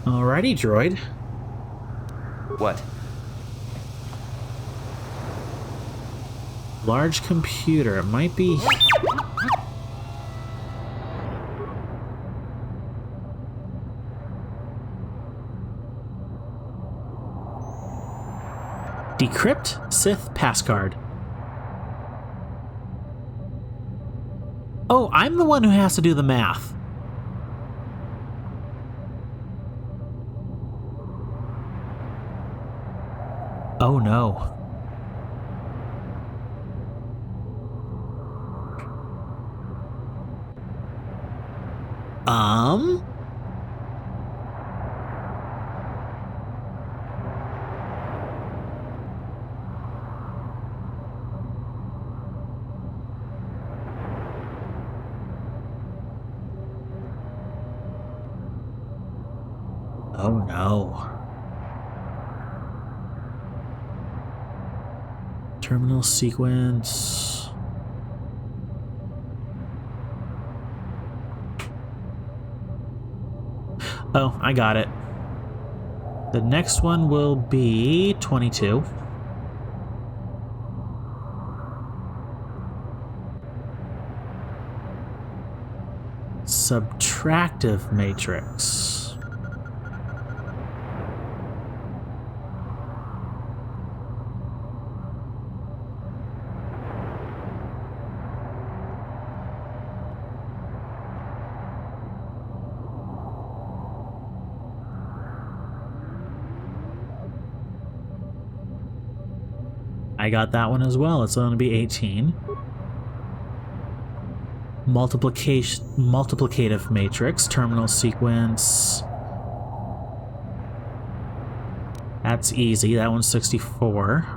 Alrighty, droid. What? Large computer. It might be... Decrypt Sith passcard. Oh, I'm the one who has to do the math. Oh no. Oh no. Terminal sequence. Oh, I got it. The next one will be 22. Subtractive matrix. I got that one as well. It's going to be 18. Multiplicative matrix, terminal sequence. That's easy. That one's 64.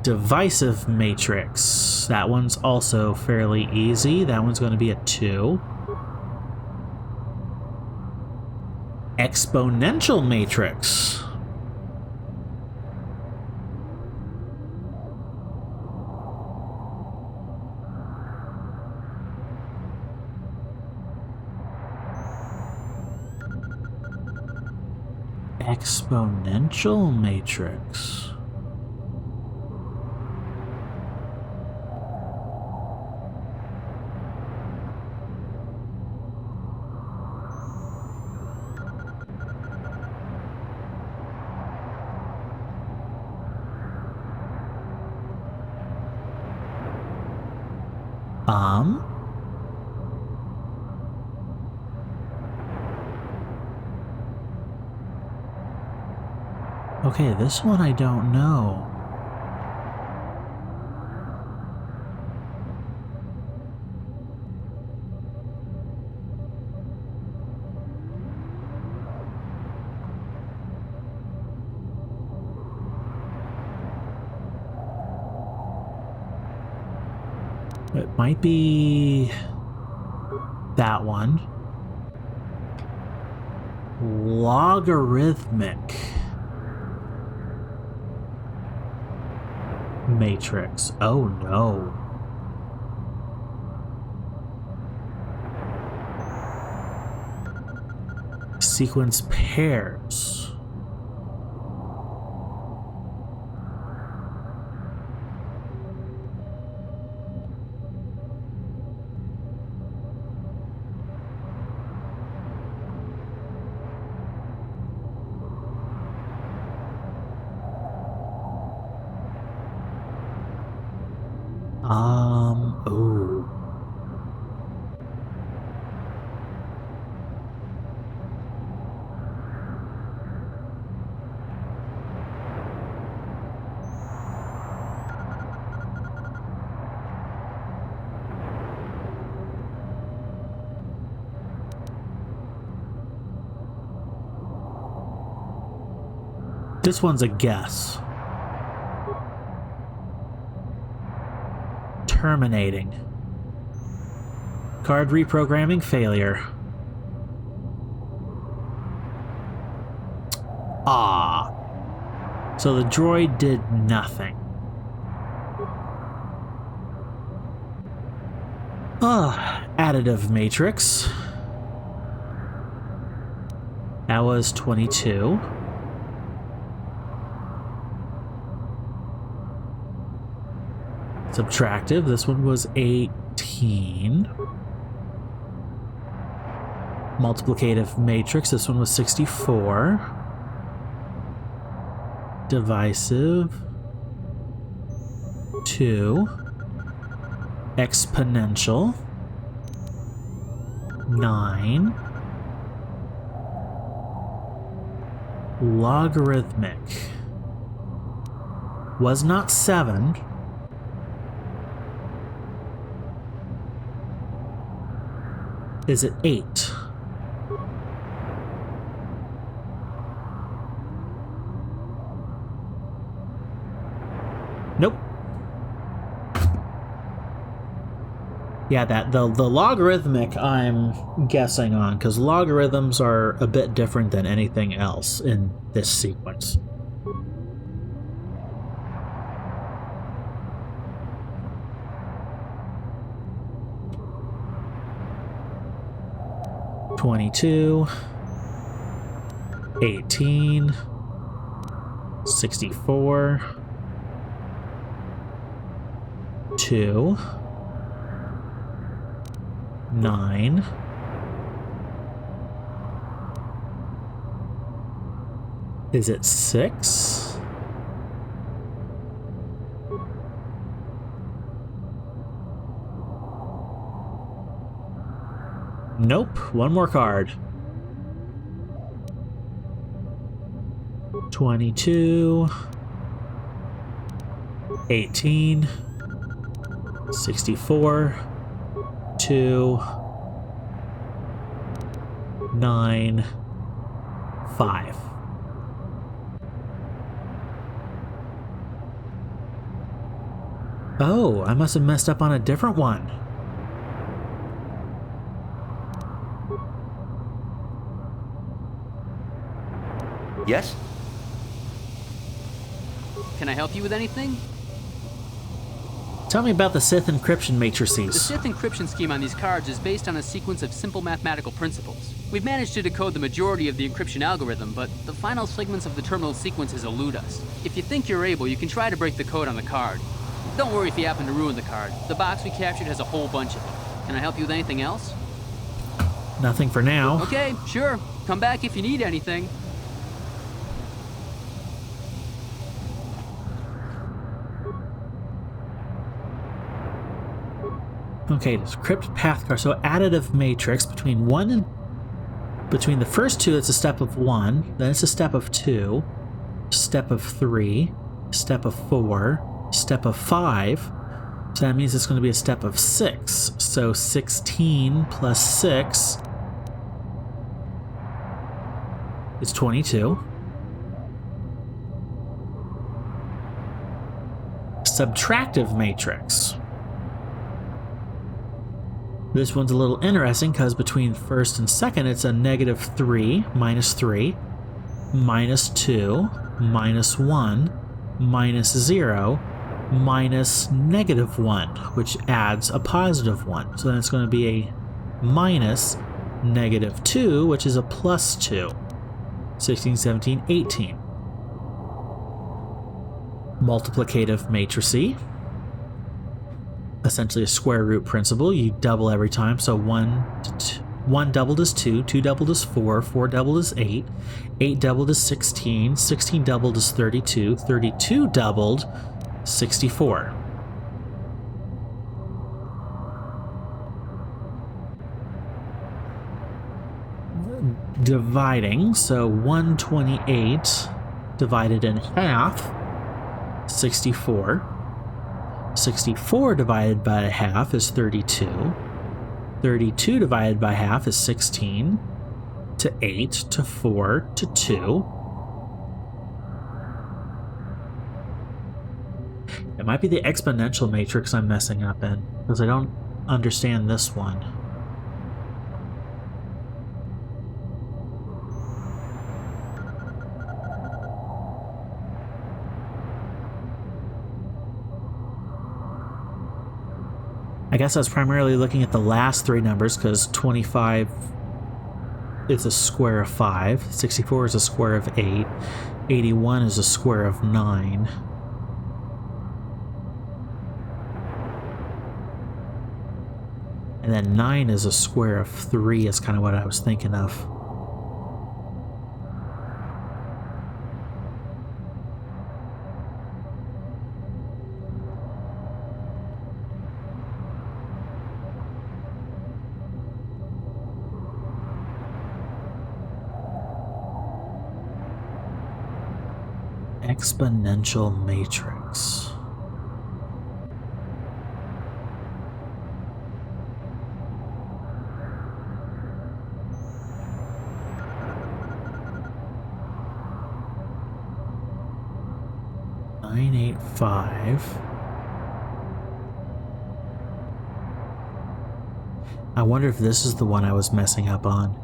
Divisive matrix. That one's also fairly easy. That one's going to be a 2. Exponential matrix. Exponential matrix. Okay, this one I don't know. It might be that one. Logarithmic matrix. Oh no. Sequence pairs. Ooh. This one's a guess. Terminating. Card reprogramming failure. Ah. So the droid did nothing. Additive matrix. That was 22. Subtractive, this one was 18. Multiplicative matrix, this one was 64. Divisive, 2. Exponential, 9. Logarithmic was not 7. Is it 8? Nope. Yeah, the logarithmic I'm guessing on, because logarithms are a bit different than anything else in this sequence. (22), 18, 64, 2, 9, is it 6? Nope, one more card. 22, 18, 64, 2, 9, 5. Oh, I must have messed up on a different one. Yes? Can I help you with anything? Tell me about the Sith encryption The matrices. Sith encryption scheme on these cards is based on a sequence of simple mathematical principles. We've managed to decode the majority of the encryption algorithm, but the final segments of the terminal sequences elude us. If you think you're able, you can try to break the code on the card. Don't worry if you happen to ruin the card. The box we captured has a whole bunch of them. Can I help you with anything else? Nothing for now. Okay, sure. Come back if you need anything. Okay, decrypt path card. So additive matrix between the first two, it's a step of 1, then it's a step of 2, step of 3, step of 4, step of 5. So that means it's going to be a step of 6. So 16 plus 6 is 22. Subtractive matrix. This one's a little interesting because between first and second, it's a negative 3, minus 3, minus 2, minus 1, minus 0, minus negative 1, which adds a positive 1. So then it's going to be a minus negative 2, which is a plus 2. 16, 17, 18. Multiplicative matrices. Essentially a square root principle. You double every time. So 1 doubled is 2, 2 doubled is 4, 4 doubled is 8, 8 doubled is 16, 16 doubled is 32, 32 doubled, 64. Dividing, so 128 divided in half, 64. 64 divided by half is 32. 32 divided by half is 16. To 8, to 4, to 2. It might be the exponential matrix I'm messing up in, because I don't understand this one. I guess I was primarily looking at the last three numbers because 25 is a square of 5, 64 is a square of 8, 81 is a square of 9. And then 9 is a square of 3 is kind of what I was thinking of. Exponential matrix. Nine, 8, 5. I wonder if this is the one I was messing up on.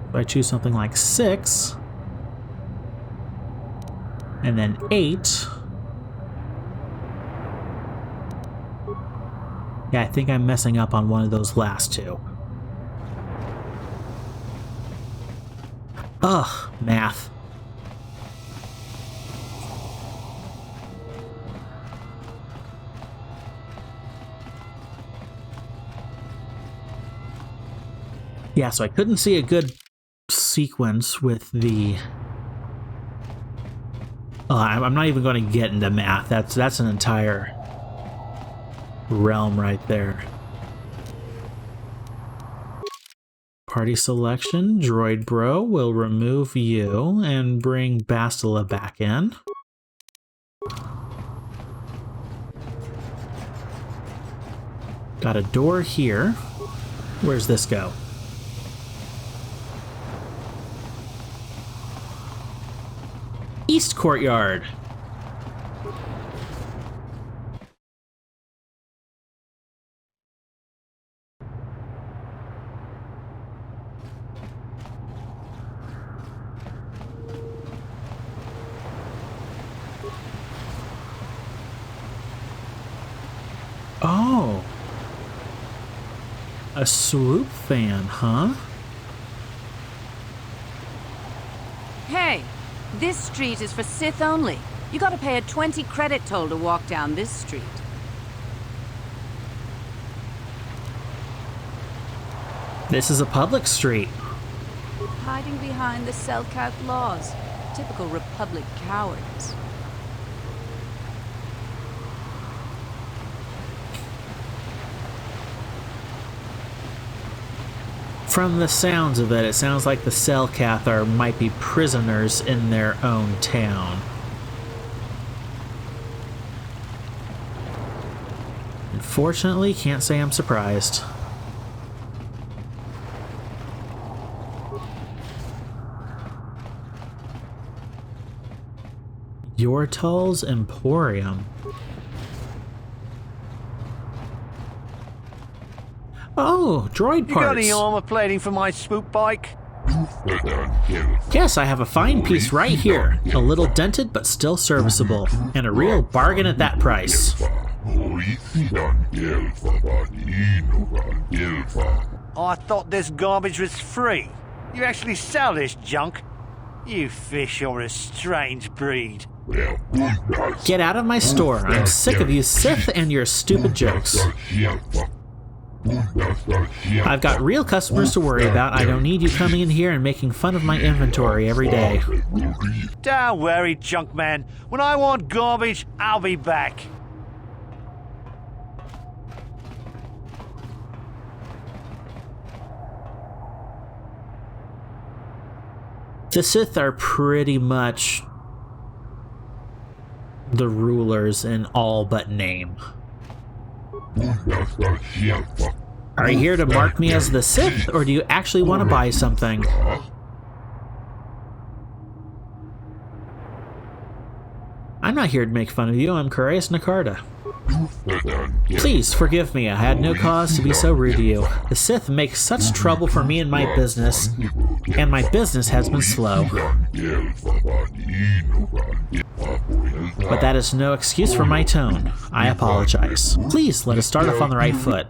If I choose something like 6, and then 8, yeah, I think I'm messing up on one of those last two. Ugh, math. Yeah, so I couldn't see a good sequence with the... I'm not even going to get into math. That's an entire realm right there. Party selection. Droid Bro will remove you and bring Bastila back in. Got a door here. Where's this go? East Courtyard. Oh. A swoop fan, huh? Hey, this street is for Sith only. You gotta pay a 20 credit toll to walk down this street. This is a public street. Hiding behind the Selkath laws. Typical Republic cowards. From the sounds of it, it sounds like the Selkath might be prisoners in their own town. Unfortunately, can't say I'm surprised. Yortal's Emporium. Oh, droid parts. You got any armor plating for my swoop bike? Yes, I have a fine piece right here. A little dented, but still serviceable. And a real bargain at that price. I thought this garbage was free. You actually sell this junk? You fish are a strange breed. Get out of my store. I'm sick of you Sith and your stupid jokes. I've got real customers to worry about. I don't need you coming in here and making fun of my inventory every day. Don't worry, junk man. When I want garbage, I'll be back. The Sith are pretty much the rulers in all but name. Are you here to mark me as the Sith, or do you actually want to buy something? not here to make fun of you. I'm Karaeous Nakarta. Please forgive me. I had no cause to be so rude to you. The Sith make such trouble for me and my business has been slow. But that is no excuse for my tone. I apologize. Please, let us start off on the right foot.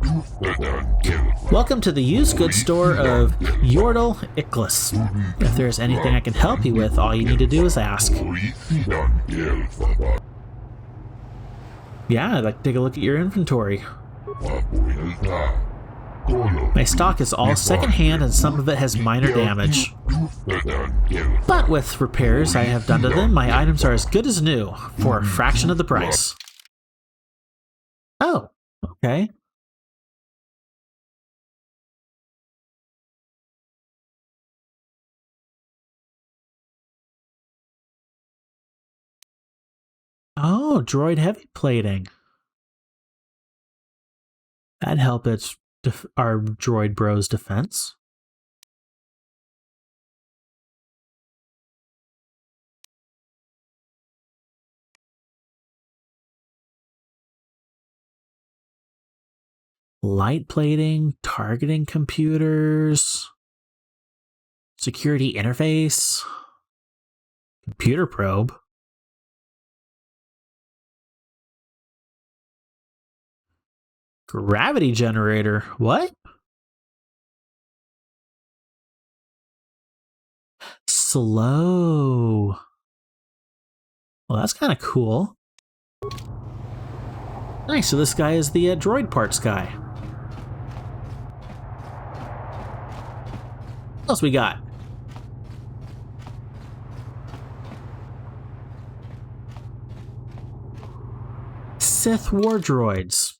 Welcome to the used goods store of Yordle Iklis. If there's anything I can help you with, all you need to do is ask. Yeah, I'd like to take a look at your inventory. My stock is all secondhand and some of it has minor damage. But with repairs I have done to them, my items are as good as new, for a fraction of the price. Oh, okay. Oh, droid heavy plating. That'd help our droid bro's defense. Light plating, targeting computers, security interface, computer probe. Gravity generator. What? Slow. Well, that's kind of cool. Nice, so this guy is the droid parts guy. What else we got? Sith war droids.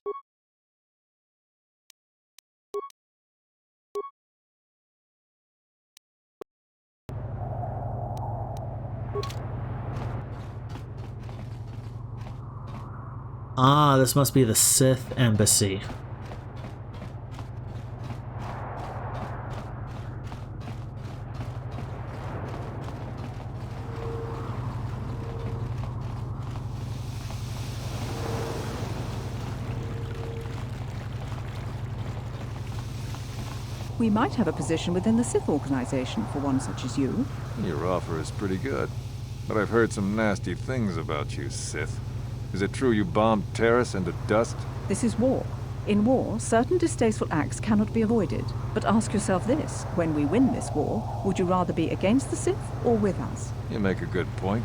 Ah, this must be the Sith embassy. We might have a position within the Sith organization for one such as you. Your offer is pretty good, but I've heard some nasty things about you, Sith. Is it true you bombed Terrace into dust? This is war. In war, certain distasteful acts cannot be avoided. But ask yourself this, when we win this war, would you rather be against the Sith or with us? You make a good point.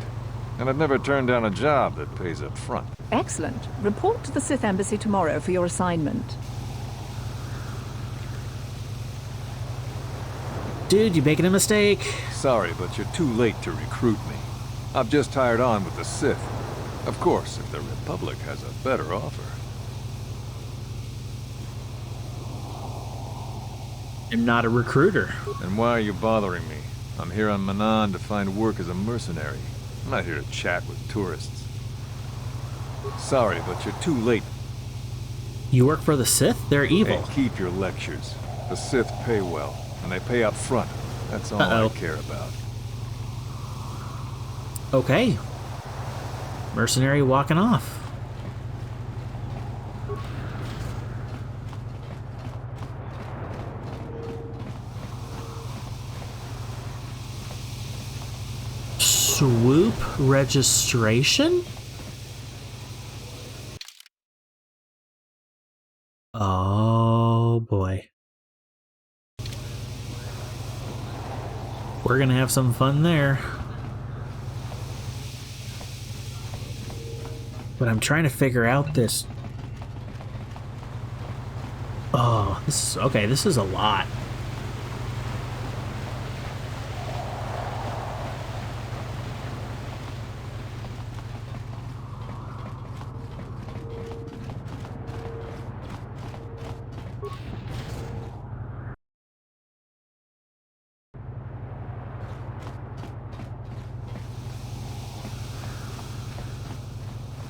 And I'd never turn down a job that pays up front. Excellent. Report to the Sith embassy tomorrow for your assignment. Dude, you making a mistake? Sorry, but you're too late to recruit me. I've just hired on with the Sith. Of course, if the Republic has a better offer. I'm not a recruiter. And why are you bothering me? I'm here on Manan to find work as a mercenary. I'm not here to chat with tourists. Sorry, but you're too late. You work for the Sith? They're evil. Hey, keep your lectures. The Sith pay well, and they pay up front. That's all I care about. Okay. Mercenary walking off. Swoop registration? Oh boy. We're gonna have some fun there. But I'm trying to figure out this. Oh, this is okay. This is a lot.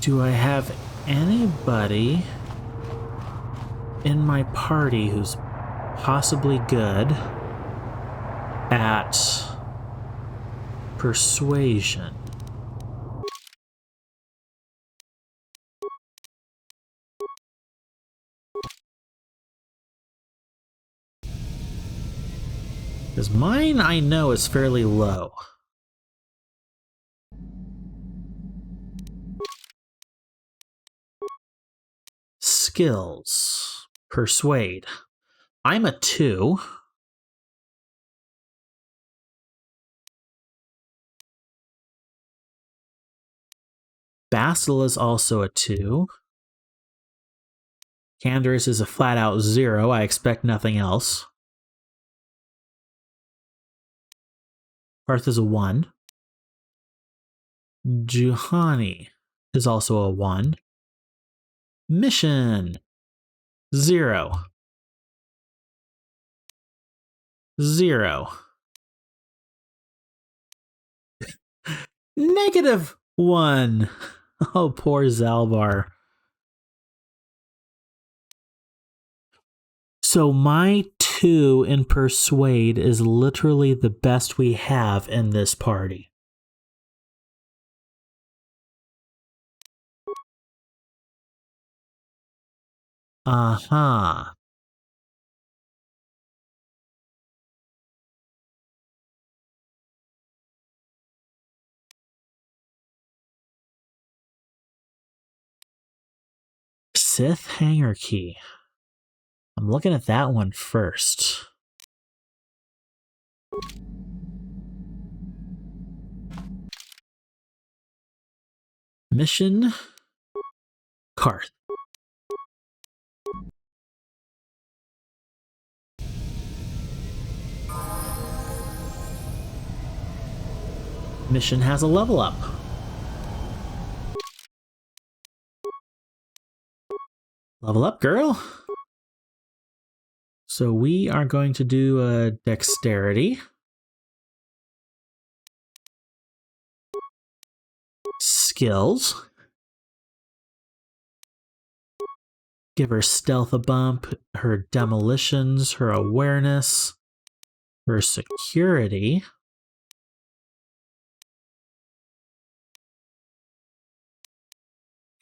Do I have anybody in my party who's possibly good at persuasion? Because mine, I know, is fairly low. Skills. Persuade. I'm a 2. Basil is also a 2. Canderous is a flat-out 0. I expect nothing else. Parth is a 1. Juhani is also a 1. Mission 0. 0. -1. Oh, poor Zalbar. So my 2 in Persuade is literally the best we have in this party. Uh-huh. Sith Hangar Key. I'm looking at that one first. Mission Karth. Mission has a level up. Level up, girl. So we are going to do a dexterity. Skills. Give her stealth a bump, her demolitions, her awareness, her security.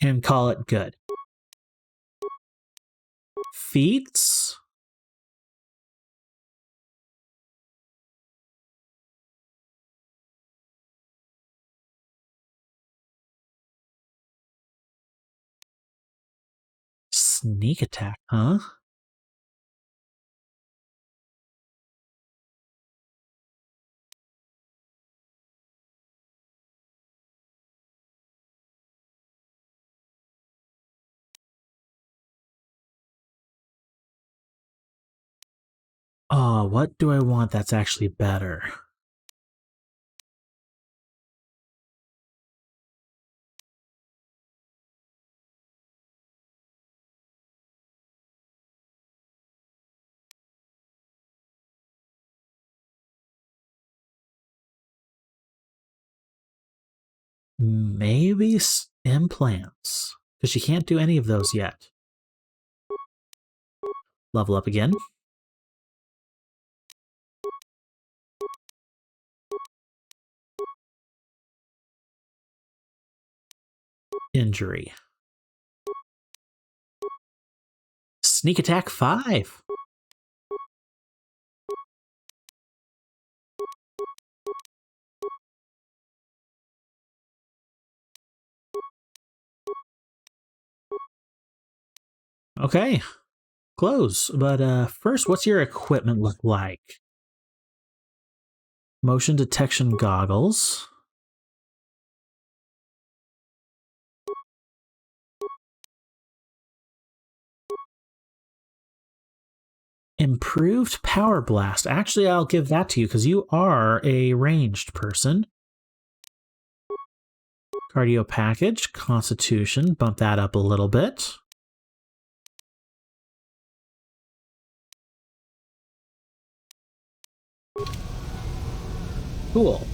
And call it good. Feats. Sneak attack, huh? Oh, what do I want that's actually better? Maybe implants, because she can't do any of those yet. Level up again. Injury. Sneak attack 5. Okay, close. But first, what's your equipment look like? Motion detection goggles. Improved power blast. Actually, I'll give that to you because you are a ranged person. Cardio package, constitution, bump that up a little bit. Cool.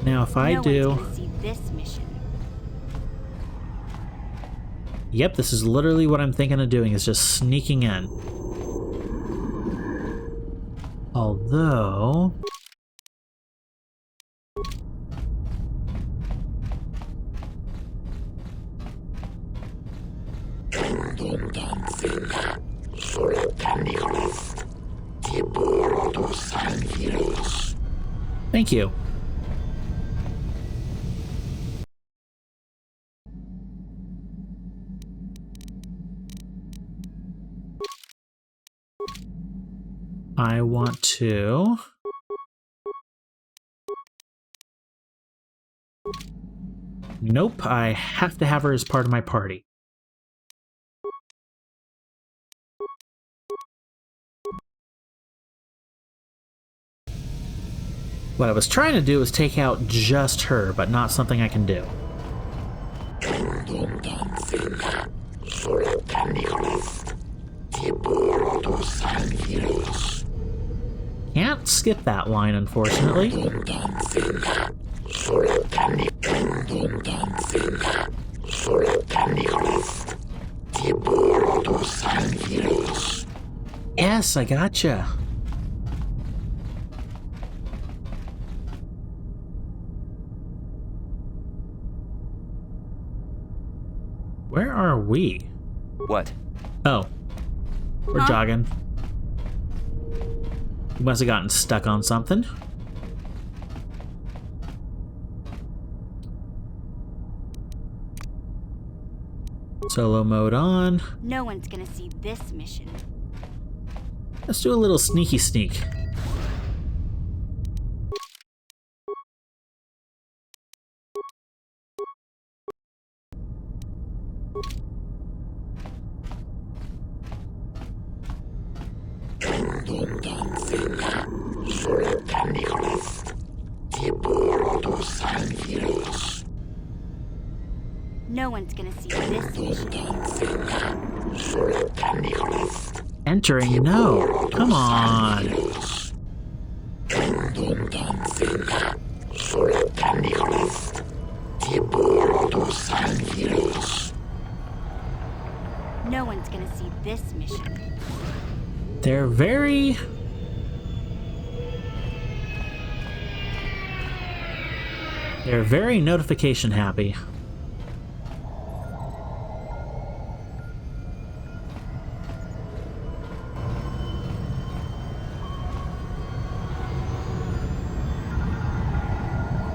Now if I do... one's gonna see this mission. Yep, this is literally what I'm thinking of doing, is just sneaking in. Although... Thank you. I want to... Nope, I have to have her as part of my party. What I was trying to do was take out just her, but not something I can do. Can't skip that line, unfortunately. Yes, I gotcha. Where are we? What? Oh. We're jogging. We must have gotten stuck on something. Solo mode on. No one's gonna see this mission. Let's do a little sneaky sneak. No one's gonna see this mission. Entering, no. Come on. No one's gonna see this mission. They're very... They're very notification happy.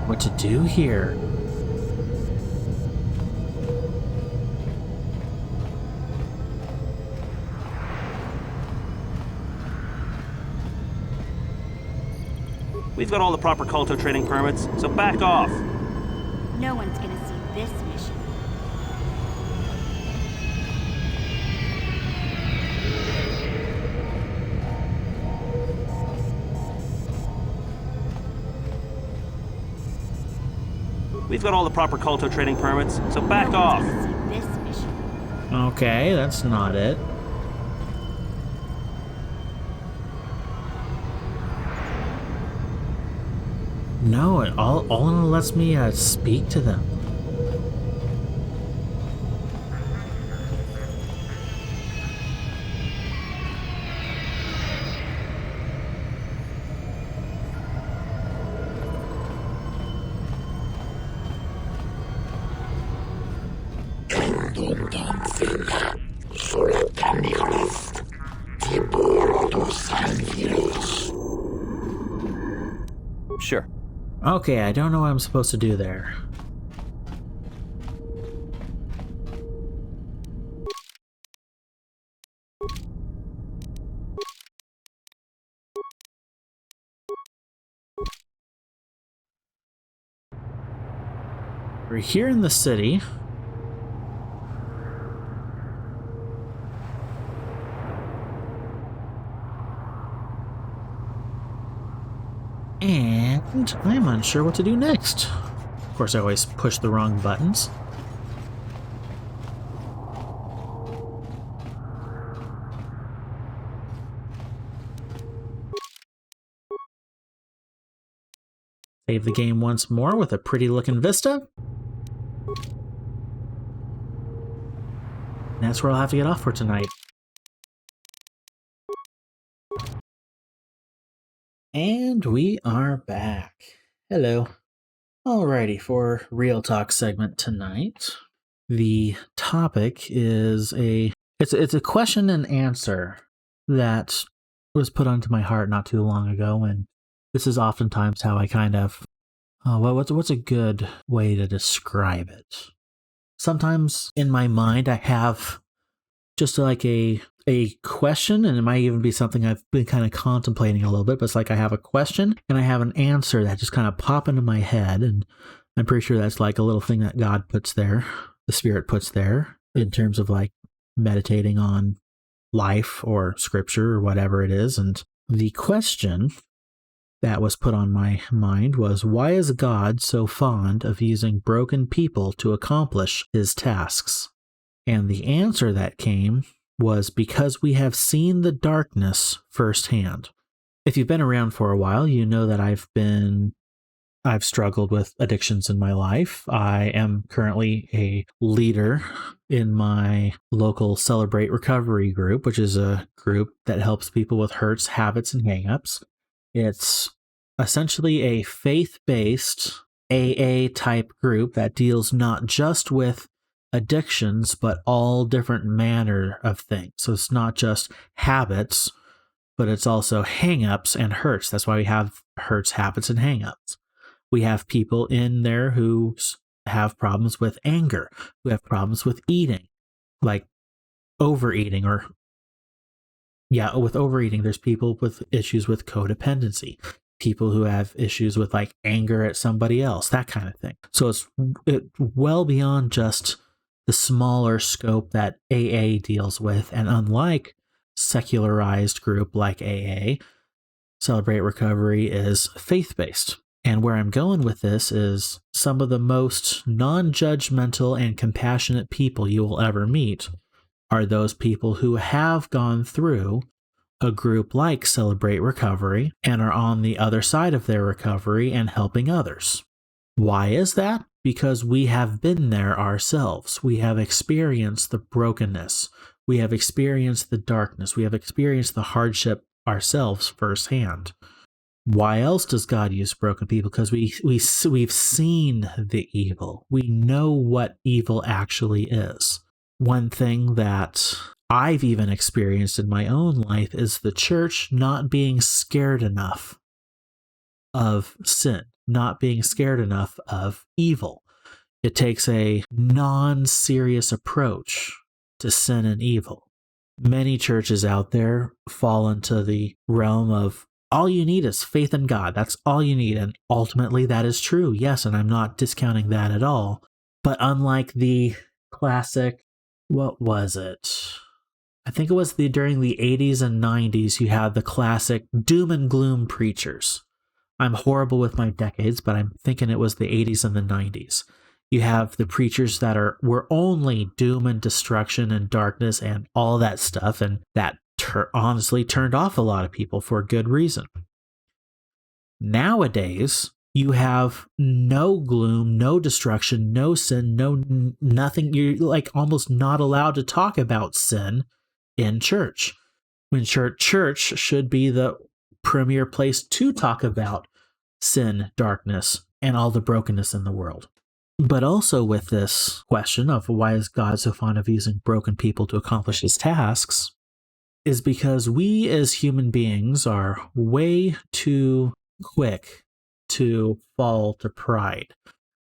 What to do here? We've got all the proper Colto trading permits, so back off. No one's gonna see this mission. We've got all the proper Colto trading permits, so back No off. one's gonna see this mission. Okay, that's not it. No, it all lets me speak to them. Sure. Okay, I don't know what I'm supposed to do there. We're here in the city. And I'm unsure what to do next. Of course, I always push the wrong buttons. Save the game once more with a pretty looking vista. And that's where I'll have to get off for tonight. And we are back. Hello. Alrighty, for Real Talk segment tonight, the topic is it's a question and answer that was put onto my heart not too long ago, and this is oftentimes how I kind of, what's a good way to describe it? Sometimes in my mind I have just like a question, and it might even be something I've been kind of contemplating a little bit, but it's like I have a question and I have an answer that just kind of pop into my head, and I'm pretty sure that's like a little thing that God puts there, the Spirit puts there, in terms of like meditating on life or scripture or whatever it is. And the question that was put on my mind was, why is God so fond of using broken people to accomplish his tasks? And the answer that came was because we have seen the darkness firsthand. If you've been around for a while, you know that I've struggled with addictions in my life. I am currently a leader in my local Celebrate Recovery group, which is a group that helps people with hurts, habits, and hangups. It's essentially a faith-based AA type group that deals not just with addictions, but all different manner of things. So it's not just habits, but it's also hangups and hurts. That's why we have hurts, habits, and hangups. We have people in there who have problems with anger, who have problems with eating, like overeating, with overeating. There's people with issues with codependency, people who have issues with like anger at somebody else, that kind of thing. So it's well beyond just the smaller scope that AA deals with. And unlike secularized group like AA, Celebrate Recovery is faith-based. And where I'm going with this is some of the most non-judgmental and compassionate people you will ever meet are those people who have gone through a group like Celebrate Recovery and are on the other side of their recovery and helping others. Why is that? Because we have been there ourselves. We have experienced the brokenness. We have experienced the darkness. We have experienced the hardship ourselves firsthand. Why else does God use broken people? Because we've seen the evil. We know what evil actually is. One thing that I've even experienced in my own life is the church not being scared enough of sin, not being scared enough of evil. It takes a non-serious approach to sin and evil. Many churches out there fall into the realm of all you need is faith in God. That's all you need. And ultimately that is true. Yes, and I'm not discounting that at all. But unlike the classic, what was it? I think it was during the 80s and 90s, you had the classic doom and gloom preachers. I'm horrible with my decades, but I'm thinking it was the 80s and the 90s. You have the preachers that were only doom and destruction and darkness and all that stuff, and that honestly turned off a lot of people for good reason. Nowadays, you have no gloom, no destruction, no sin, nothing. You're like almost not allowed to talk about sin in church. When church should be the premier place to talk about sin, darkness, and all the brokenness in the world. But also with this question of why is God so fond of using broken people to accomplish his tasks, is because we as human beings are way too quick to fall to pride.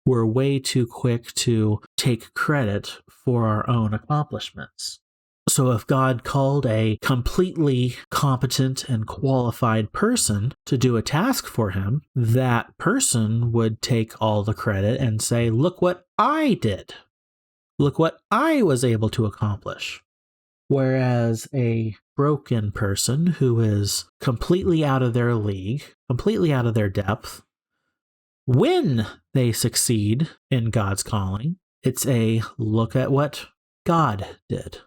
We're way too quick to take credit for our own accomplishments. So if God called a completely competent and qualified person to do a task for him, that person would take all the credit and say, look what I did. Look what I was able to accomplish. Whereas a broken person who is completely out of their league, completely out of their depth, when they succeed in God's calling, it's a look at what God did.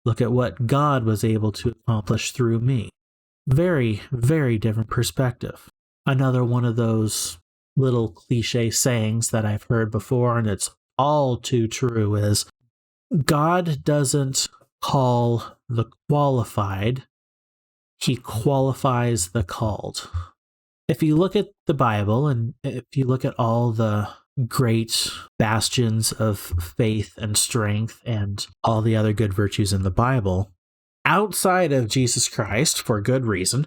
Look at what God was able to accomplish through me. Very, very different perspective. Another one of those little cliche sayings that I've heard before, and it's all too true, is God doesn't call the qualified, he qualifies the called. If you look at the Bible, and if you look at all the great bastions of faith and strength and all the other good virtues in the Bible, outside of Jesus Christ, for good reason,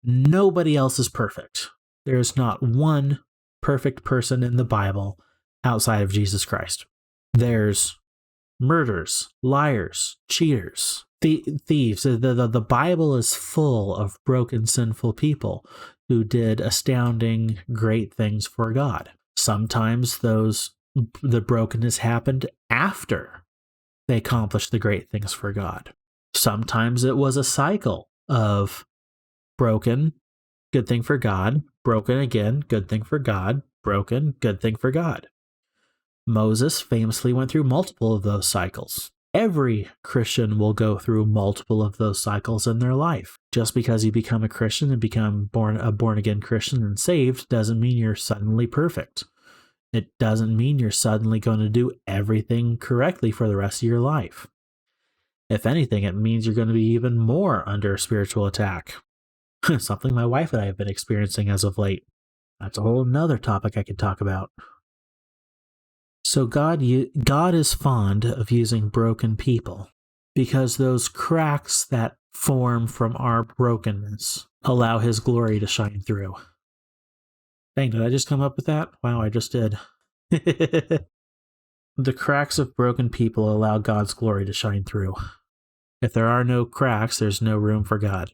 nobody else is perfect. There's not one perfect person in the Bible outside of Jesus Christ. There's murderers, liars, cheaters, thieves. The Bible is full of broken, sinful people who did astounding, great things for God. Sometimes the brokenness happened after they accomplished the great things for God. Sometimes it was a cycle of broken, good thing for God, broken again, good thing for God, broken, good thing for God. Moses famously went through multiple of those cycles. Every Christian will go through multiple of those cycles in their life. Just because you become a Christian and become a born-again Christian and saved doesn't mean you're suddenly perfect. It doesn't mean you're suddenly going to do everything correctly for the rest of your life. If anything, it means you're going to be even more under spiritual attack. Something my wife and I have been experiencing as of late. That's a whole nother topic I could talk about. So God is fond of using broken people because those cracks that form from our brokenness allow his glory to shine through. Dang, did I just come up with that? Wow, I just did. The cracks of broken people allow God's glory to shine through. If there are no cracks, there's no room for God.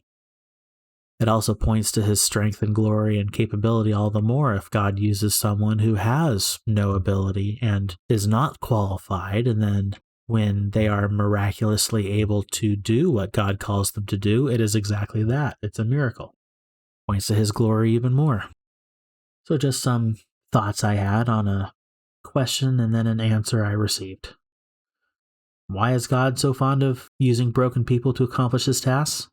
It also points to his strength and glory and capability all the more if God uses someone who has no ability and is not qualified, and then when they are miraculously able to do what God calls them to do, it is exactly that. It's a miracle. Points to his glory even more. So just some thoughts I had on a question and then an answer I received. Why is God so fond of using broken people to accomplish his tasks?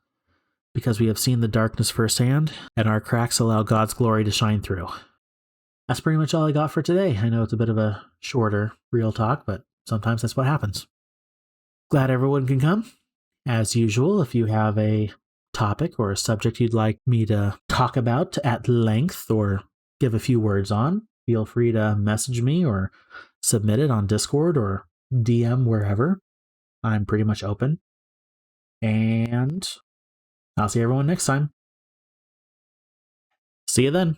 Because we have seen the darkness firsthand, and our cracks allow God's glory to shine through. That's pretty much all I got for today. I know it's a bit of a shorter real talk, but sometimes that's what happens. Glad everyone can come. As usual, if you have a topic or a subject you'd like me to talk about at length or give a few words on, feel free to message me or submit it on Discord or DM wherever. I'm pretty much open. And I'll see everyone next time. See you then.